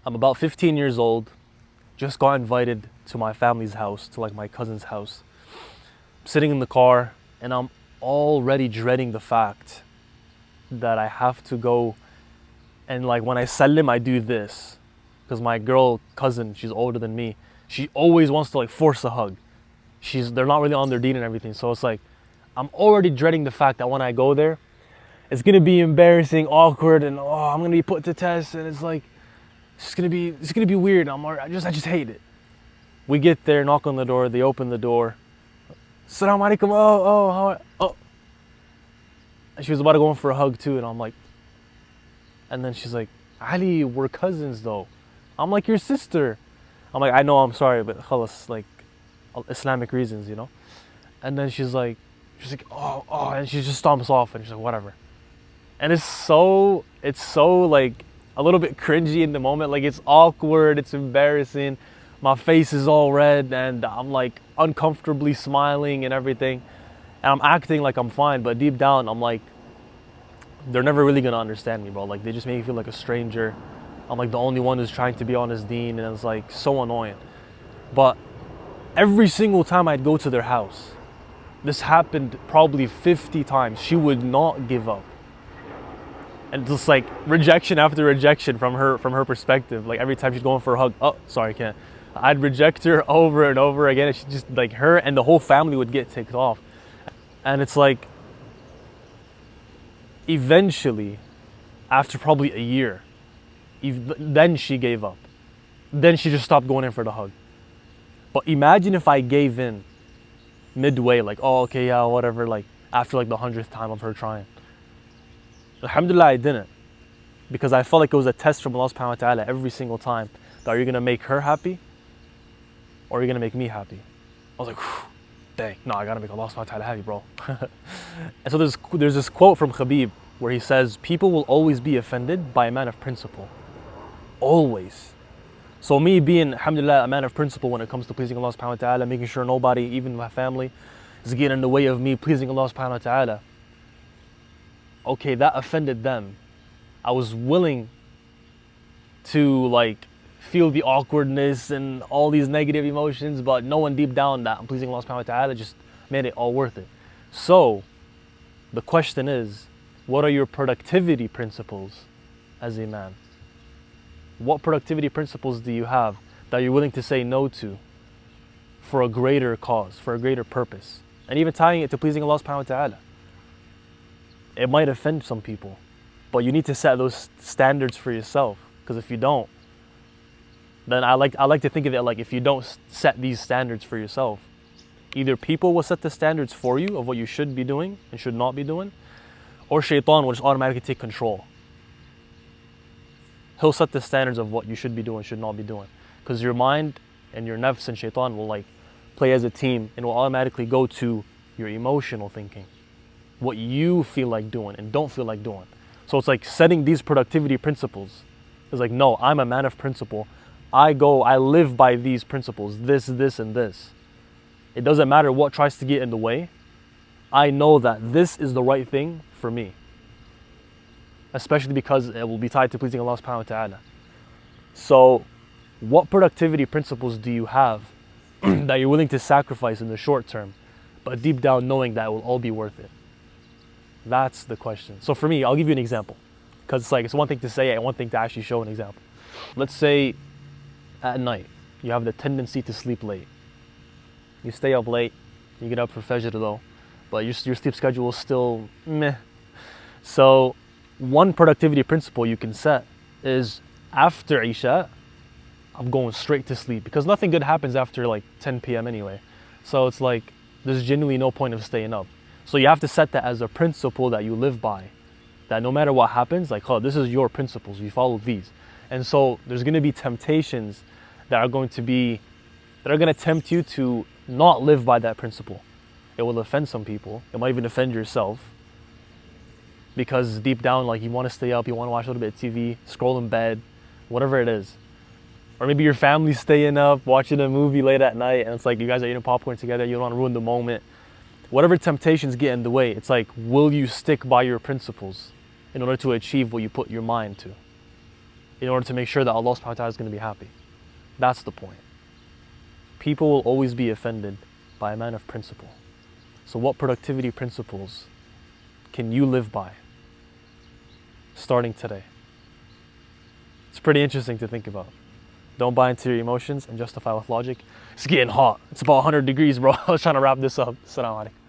I'm about 15 years old, just got invited to my family's house, to like my cousin's house. I'm sitting in the car and I'm already dreading the fact that I have to go and like when I salim, I do this. Because my girl cousin, she's older than me, she always wants to like force a hug. They're not really on their deen and everything. So it's like, I'm already dreading the fact that when I go there, it's gonna be embarrassing, awkward, and I'm gonna be put to test, and it's like, it's gonna be weird. I just hate it. We get there, knock on the door, they open the door. Assalamu alaikum, oh. And she was about to go in for a hug too, and I'm like, and then she's like, Ali, we're cousins though. I'm like, your sister. I'm like, I know, I'm sorry, but khalas, like, Islamic reasons, you know? And then she's like, oh, and she just stomps off, and she's like, whatever. And it's so like a little bit cringy in the moment. Like, it's awkward, it's embarrassing. My face is all red, and I'm like uncomfortably smiling and everything. And I'm acting like I'm fine, but deep down, I'm like, they're never really gonna understand me, bro. Like, they just make me feel like a stranger. I'm like the only one who's trying to be on his deen, and it's like so annoying. But every single time I'd go to their house, this happened probably 50 times, she would not give up. And just like rejection after rejection from her perspective. Like every time she's going for a hug, oh, sorry, I can't. I'd reject her over and over again, and she just, like, her and the whole family would get ticked off. And it's like, eventually, after probably a year, then she gave up. Then she just stopped going in for the hug. But imagine if I gave in midway, like, oh, okay, yeah, whatever, like, after like the 100th time of her trying. Alhamdulillah, I didn't. Because I felt like it was a test from Allah subhanahu wa ta'ala every single time. That, are you going to make her happy? Or are you going to make me happy? I was like, dang, no, I got to make Allah subhanahu wa ta'ala happy, bro. And so there's this quote from Khabib where he says, people will always be offended by a man of principle. Always. So me being, alhamdulillah, a man of principle when it comes to pleasing Allah subhanahu wa ta'ala, making sure nobody, even my family, is getting in the way of me pleasing Allah subhanahu wa ta'ala. Okay, that offended them. I was willing to like feel the awkwardness and all these negative emotions, but knowing deep down that I'm pleasing Allah subhanahu wa ta'ala just made it all worth it. So the question is, what are your productivity principles as a man? What productivity principles do you have that you're willing to say no to for a greater cause, for a greater purpose? And even tying it to pleasing Allah subhanahu wa ta'ala. It might offend some people, but you need to set those standards for yourself. Because if you don't, then I like to think of it like, if you don't set these standards for yourself, either people will set the standards for you of what you should be doing and should not be doing, or shaitan will just automatically take control. He'll set the standards of what you should be doing, should not be doing. Because your mind and your nafs and shaitan will like play as a team and will automatically go to your emotional thinking, what you feel like doing and don't feel like doing. So it's like setting these productivity principles. It's like, no, I'm a man of principle. I live by these principles, this, and this. It doesn't matter what tries to get in the way. I know that this is the right thing for me. Especially because it will be tied to pleasing Allah subhanahu wa ta'ala. So what productivity principles do you have that you're willing to sacrifice in the short term, but deep down knowing that it will all be worth it? That's the question. So for me, I'll give you an example. Because it's like, it's one thing to say it and one thing to actually show an example. Let's say at night, you have the tendency to sleep late. You stay up late, you get up for Fajr though, but your sleep schedule is still meh. So one productivity principle you can set is, after Isha, I'm going straight to sleep, because nothing good happens after like 10 p.m. anyway. So it's like, there's genuinely no point of staying up. So you have to set that as a principle that you live by. That no matter what happens, like, oh, this is your principles, you follow these. And so there's going to be temptations that are going to tempt you to not live by that principle. It will offend some people. It might even offend yourself. Because deep down, like, you want to stay up, you want to watch a little bit of TV, scroll in bed, whatever it is. Or maybe your family's staying up, watching a movie late at night, and it's like you guys are eating popcorn together, you don't want to ruin the moment. Whatever temptations get in the way, it's like, will you stick by your principles in order to achieve what you put your mind to? in order to make sure that Allah subhanahu wa ta'ala is going to be happy. That's the point. People will always be offended by a man of principle. So what productivity principles can you live by starting today? It's pretty interesting to think about. Don't buy into your emotions and justify with logic. It's getting hot. It's about 100 degrees, bro. I was trying to wrap this up. Assalamu alaikum.